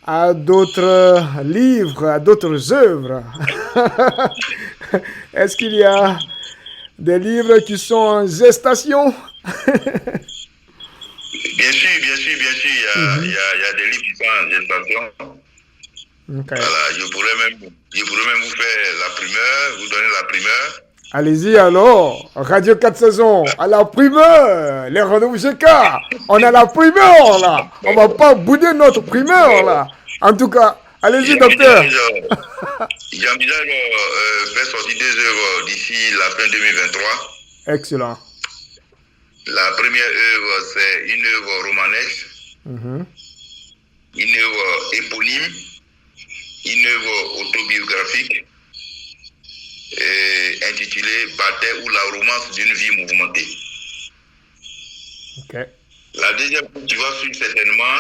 à d'autres livres, à d'autres œuvres. Est-ce qu'il y a des livres qui sont en gestation? Bien sûr. Il y a des livres qui sont en gestation. Okay. Voilà, je pourrais même vous faire la primeur, vous donner la primeur. Allez-y alors, Radio 4 saisons, à la primeur, les rendez-vous GK, on a la primeur là, on va pas bouder notre primeur là. En tout cas, allez-y docteur. J'envisage faire sortir 2 œuvres d'ici la fin 2023. Excellent. La première œuvre, c'est une œuvre romanesque, une œuvre éponyme, une œuvre autobiographique intitulée Bataille ou la romance d'une vie mouvementée. Okay. La deuxième que tu vas suivre certainement,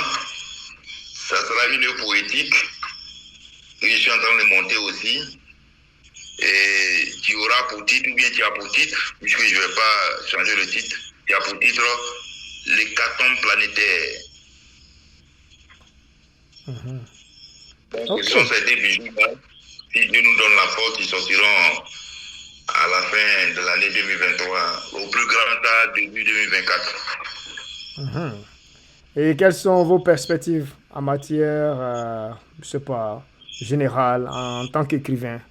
ça sera une œuvre poétique que je suis en train de monter aussi. Et tu auras pour titre, ou bien tu as pour titre, puisque je ne vais pas changer le titre, tu as pour titre l'hécatombe planétaire. Donc, ce sont ces 2 bijoux-là, si Dieu nous donne la force, ils sortiront à la fin de l'année 2023, au plus grand tard, début 2024. Et quelles sont vos perspectives en matière, je sais pas, générale, en tant qu'écrivain?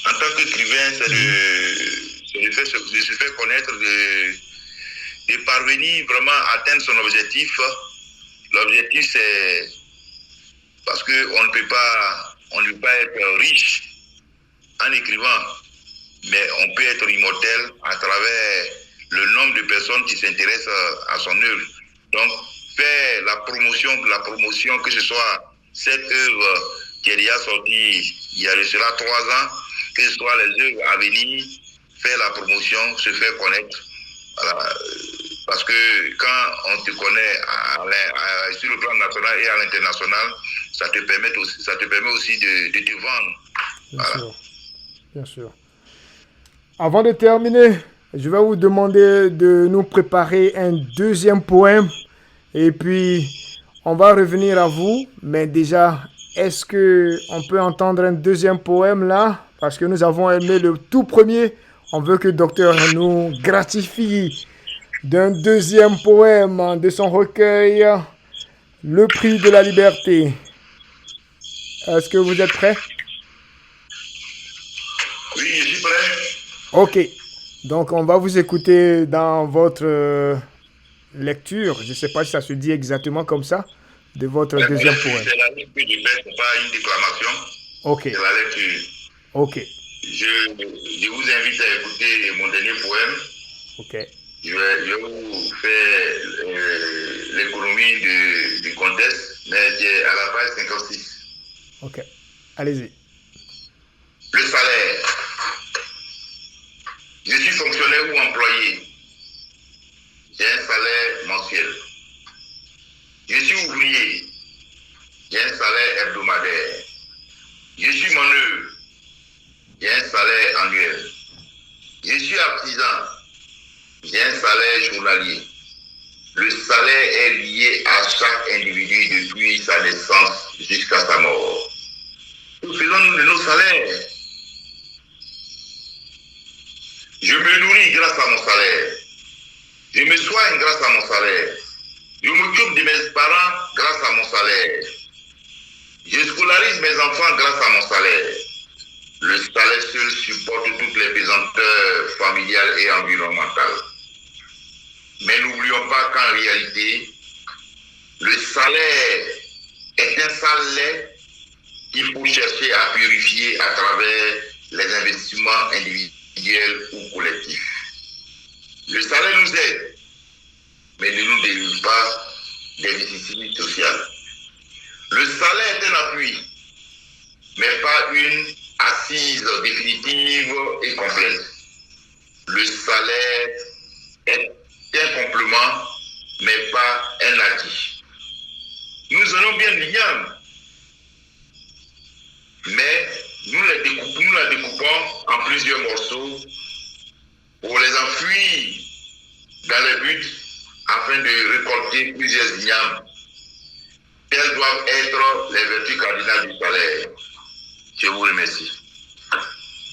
En tant qu'écrivain, c'est de se faire connaître, de parvenir vraiment à atteindre son objectif. L'objectif, c'est parce qu'on ne peut pas être riche en écrivant, mais on peut être immortel à travers le nombre de personnes qui s'intéressent à son œuvre. Donc, faire la promotion, que ce soit cette œuvre qui est déjà sortie il y a de cela 3 ans, que ce soit les œuvres à venir, faire la promotion, se faire connaître. Voilà. Parce que quand on te connaît sur le plan national et à l'international, ça te permet aussi de te vendre. Voilà. Bien sûr. Avant de terminer, je vais vous demander de nous préparer un deuxième poème. Et puis, on va revenir à vous. Mais déjà, est-ce qu'on peut entendre un deuxième poème là? Parce que nous avons aimé le tout premier. On veut que le docteur nous gratifie d'un deuxième poème de son recueil, Le prix de la liberté. Est-ce que vous êtes prêts? Oui, je suis prêt. Ok. Donc, on va vous écouter dans votre lecture. Je ne sais pas si ça se dit exactement comme ça, de votre deuxième poème. C'est la lecture que je fais, ce n'est pas une déclamation. Ok. C'est la lecture. Ok. Je vous invite à écouter mon dernier poème. Ok. Je vais vous faire l'économie du contexte, mais qui est à la page 56. Ok. Allez-y. Le salaire. Je suis fonctionnaire ou employé. J'ai un salaire mensuel. Je suis ouvrier. J'ai un salaire hebdomadaire. Je suis manœuvre. J'ai un salaire annuel. Je suis artisan. J'ai un salaire journalier. Le salaire est lié à chaque individu depuis sa naissance jusqu'à sa mort. Nous faisons de nos salaires. Je me nourris grâce à mon salaire. Je me soigne grâce à mon salaire. Je m'occupe de mes parents grâce à mon salaire. Je scolarise mes enfants grâce à mon salaire. Le salaire seul supporte toutes les pesanteurs familiales et environnementales. Mais n'oublions pas qu'en réalité, le salaire est un salaire qu'il faut chercher à purifier à travers les investissements individuels ou collectifs. Le salaire nous aide, mais ne nous délivre pas des vicissitudes sociales. Le salaire est un appui, mais pas une assise définitive et complète. Le salaire est un complément, mais pas un acquis. Nous en avons bien liens, mais nous la découpons en plusieurs morceaux pour les enfouir dans le but afin de récolter plusieurs ignames. Quelles doivent être les vertus cardinales du salaire? Je vous remercie.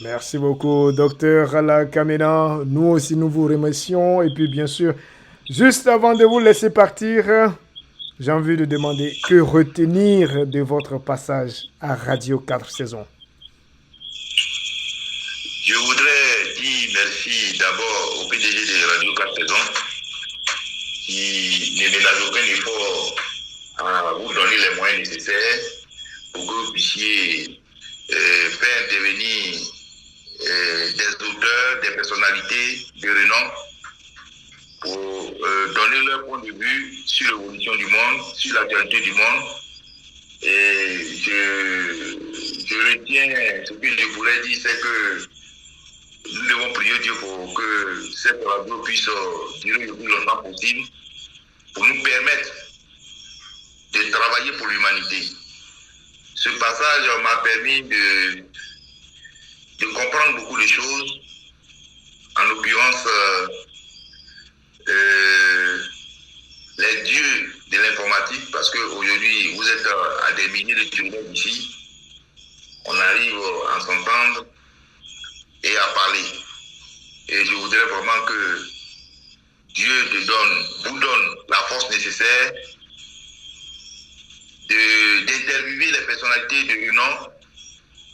Merci beaucoup, docteur Alakamena. Nous aussi, nous vous remercions. Et puis, bien sûr, juste avant de vous laisser partir, j'ai envie de demander que retenir de votre passage à Radio 4 Saisons. Je voudrais dire merci d'abord au PDG de Radio 4 Saisons qui ne ménage aucun effort à vous donner les moyens nécessaires pour que vous puissiez faire intervenir des auteurs, des personnalités de renom pour donner leur point de vue sur l'évolution du monde, sur l'actualité du monde. Et je retiens ce que je voulais dire, c'est que nous devons prier Dieu pour que cette radio puisse durer le plus longtemps possible pour nous permettre de travailler pour l'humanité. Ce passage m'a permis de comprendre beaucoup de choses, en l'occurrence les dieux de l'informatique, parce qu'aujourd'hui vous êtes à des milliers de kilomètres d'ici, on arrive à s'entendre et à parler. Et je voudrais vraiment que Dieu vous donne la force nécessaire d'interviewer les personnalités de renom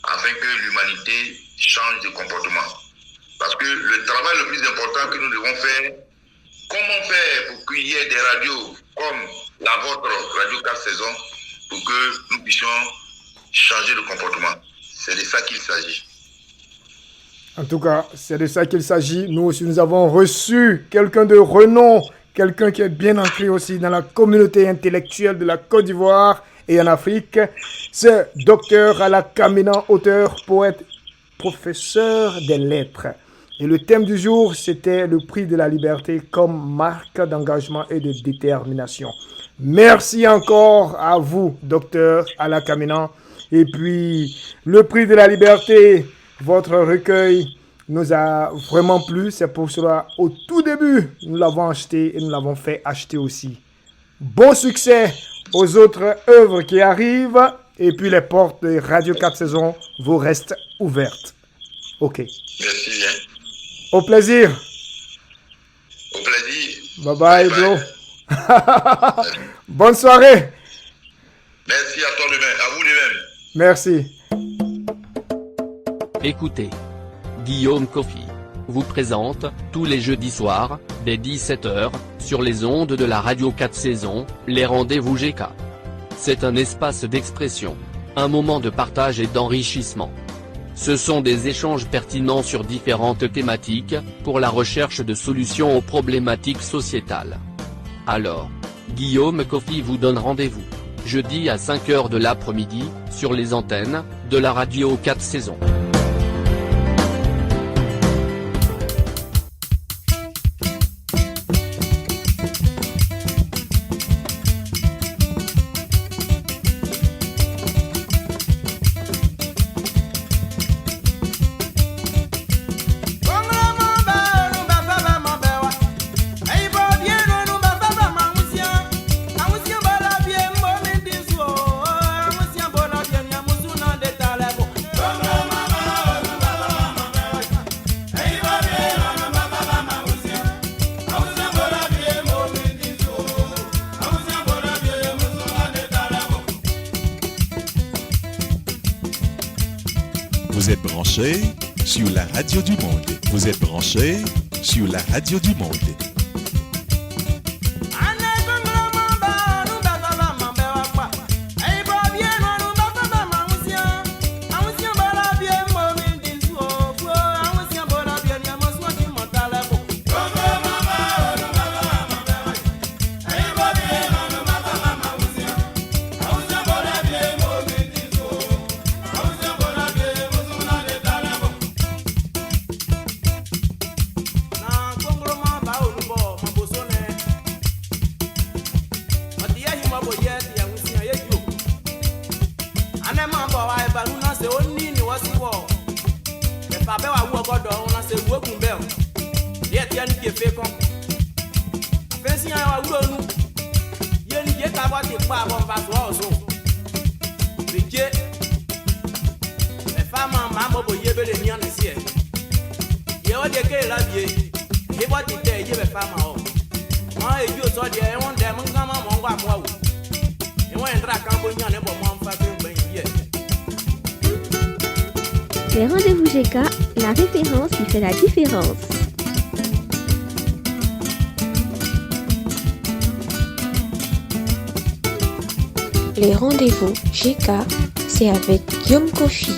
afin que l'humanité change de comportement. Parce que le travail le plus important que nous devons faire, comment faire pour qu'il y ait des radios comme la vôtre, Radio 4 Saisons, pour que nous puissions changer de comportement. C'est de ça qu'il s'agit. En tout cas, c'est de ça qu'il s'agit. Nous aussi, nous avons reçu quelqu'un de renom, quelqu'un qui est bien ancré aussi dans la communauté intellectuelle de la Côte d'Ivoire et en Afrique. C'est Dr Alakamena, auteur, poète, professeur des lettres. Et le thème du jour, c'était le prix de la liberté comme marque d'engagement et de détermination. Merci encore à vous, Dr Alakamena. Et puis, le prix de la liberté, votre recueil nous a vraiment plu. C'est pour cela, au tout début, nous l'avons acheté et nous l'avons fait acheter aussi. Bon succès aux autres œuvres qui arrivent. Et puis, les portes de Radio 4 Saisons vous restent ouvertes. OK. Merci bien. Au plaisir. Au plaisir. Bye bye, bro. Bonne soirée. Merci à toi lui-même, à vous lui-même. Merci. Écoutez, Guillaume Kofi vous présente, tous les jeudis soirs, dès 17h, sur les ondes de la Radio 4 Saisons, les rendez-vous GK. C'est un espace d'expression, un moment de partage et d'enrichissement. Ce sont des échanges pertinents sur différentes thématiques, pour la recherche de solutions aux problématiques sociétales. Alors, Guillaume Kofi vous donne rendez-vous, jeudi à 5h de l'après-midi, sur les antennes de la Radio 4 Saisons. branchés sur la radio du monde. Vous êtes branchés sur la radio du monde. Les rendez-vous GK, la référence qui fait la différence. Les rendez-vous GK, c'est avec Guillaume Kofi.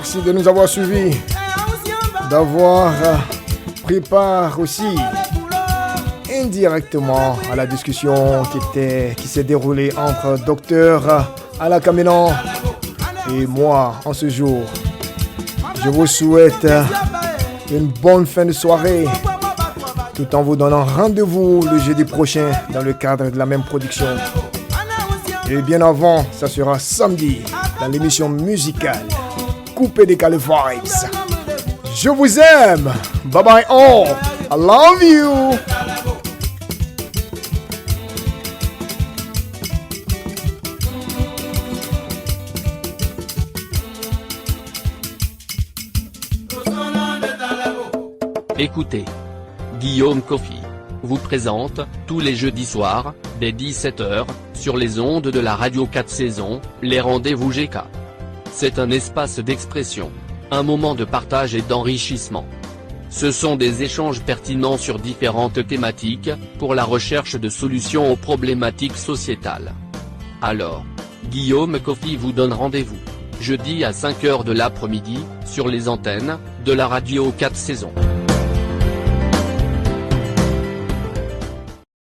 Merci de nous avoir suivis, d'avoir pris part aussi indirectement à la discussion qui s'est déroulée entre Dr Alakaminan et moi en ce jour. Je vous souhaite une bonne fin de soirée, tout en vous donnant rendez-vous le jeudi prochain dans le cadre de la même production. Et bien avant, ça sera samedi dans l'émission musicale Coupé décalé vibes. Je vous aime. Bye bye all. I love you. Écoutez. Guillaume Coffy vous présente, tous les jeudis soirs, dès 17h, sur les ondes de la radio 4 saisons, les rendez-vous GK. C'est un espace d'expression. Un moment de partage et d'enrichissement. Ce sont des échanges pertinents sur différentes thématiques, pour la recherche de solutions aux problématiques sociétales. Alors, Guillaume Coffy vous donne rendez-vous, jeudi à 5h de l'après-midi, sur les antennes, de la radio 4 saisons.